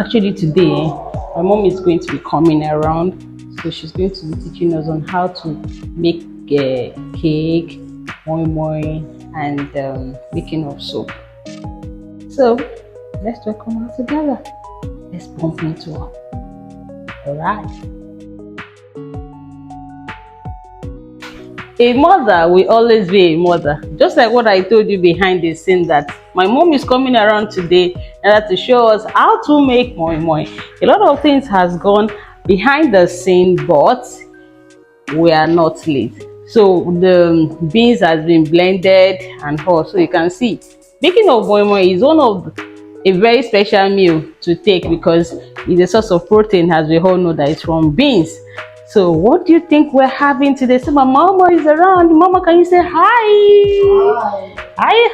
Actually today, my mom is going to be coming around, so she's going to be teaching us on how to make cake, moimoi, and making of soap. So let's welcome her together. Let's bump into her. All right. A mother will always be a mother. Just like what I told you behind the scene, that my mom is coming around today in order to show us how to make moi moi. A lot of things has gone behind the scene, but we are not late. So the beans has been blended and all, so you can see making of moi moi is one of a very special meal to take because it's a source of protein, as we all know that it's from beans. So what do you think we're having today? So my mama is around. Mama, can you say hi? Hi.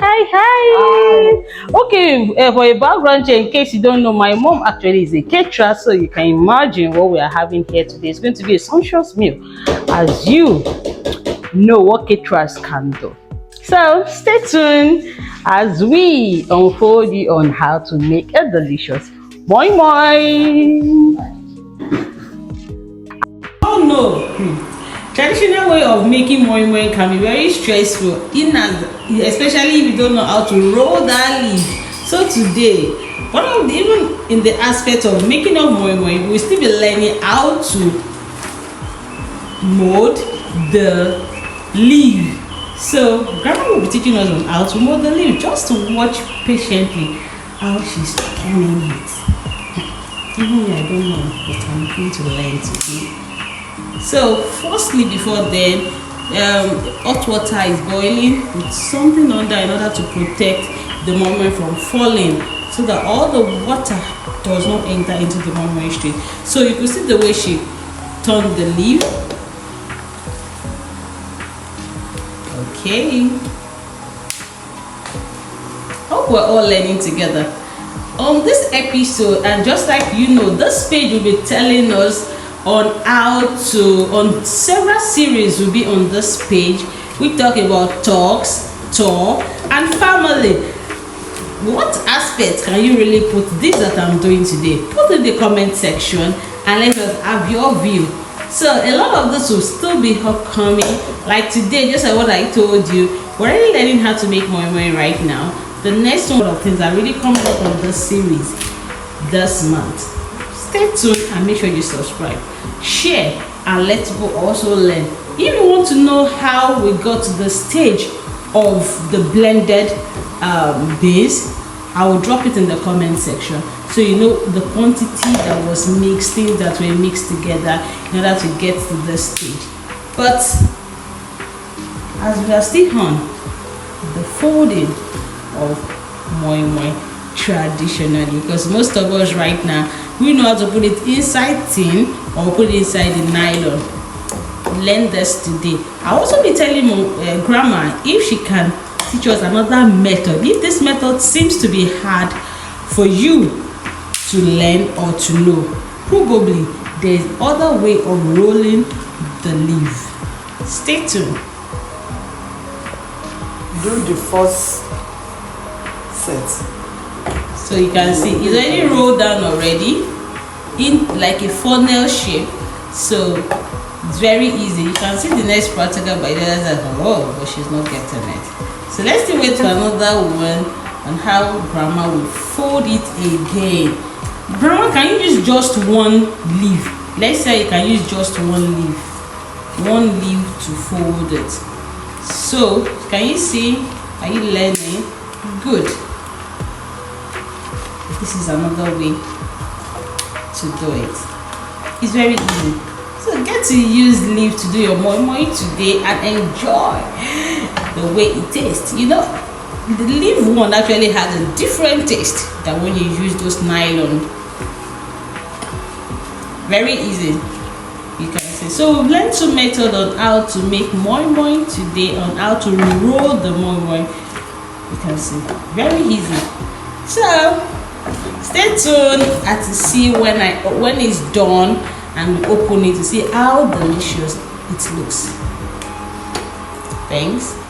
Okay, for a background check, in case you don't know, my mom actually is a caterer, so you can imagine what we are having here today. It's going to be a sumptuous meal, as you know what caterers can do. So stay tuned as we unfold you on how to make a delicious moi moi. Oh no, traditional way of making moi moi can be very stressful, especially if you don't know how to roll that leaf. So today, even in the aspect of making of moi moi, we'll still be learning how to mold the leaf. So grandma will be teaching us on how to mold the leaf. Just to watch patiently how she's turning it. Even me, I don't know, but I'm going to learn today. So firstly, before then, hot water is boiling with something under in order to protect the moi moi from falling, so that all the water does not enter into the moi moi stream. So you can see the way she turned the leaf. Okay, hope we're all learning together on this episode. And just like you know, this page will be telling us on how to, on several series will be on this page. We talk about talks, talk, and family. What aspects can you really put this that I'm doing today? Put in the comment section and let us have your view. So a lot of this will still be upcoming. Like today, just like what I told you, we're already learning how to make moi moi right now. The next one of things are really coming up on this series this month. Stay tuned and make sure you subscribe, share, and let's go also learn. If you want to know how we got to the stage of the blended base, I will drop it in the comment section, so you know the quantity that was mixed, things that were mixed together in order to get to this stage. But as we are still on the folding of moi moi traditionally, because most of us right now, we know how to put it inside tin or put it inside the nylon. Learn this today. I'll also be telling grandma if she can teach us another method. If this method seems to be hard for you to learn or to know, probably there's other way of rolling the leaf. Stay tuned. Do the first set. So you can see it's already rolled down already in like a funnel shape. So it's very easy. You can see the next practical by the other. Oh, but she's not getting it. So let's still wait for another one on how grandma will fold it again. Grandma, can you use just one leaf? Let's say you can use just one leaf to fold it. So can you see? Are you learning? Good. This is another way to do it. It's very easy. So get to use leaf to do your moi moi today and enjoy the way it tastes. You know, the leaf one actually has a different taste than when you use those nylon. Very easy, you can see. So we've learned two methods on how to make moi moi today, on how to roll the moi moi. You can see, very easy. So stay tuned and to see when it's done, and open it to see how delicious it looks. Thanks.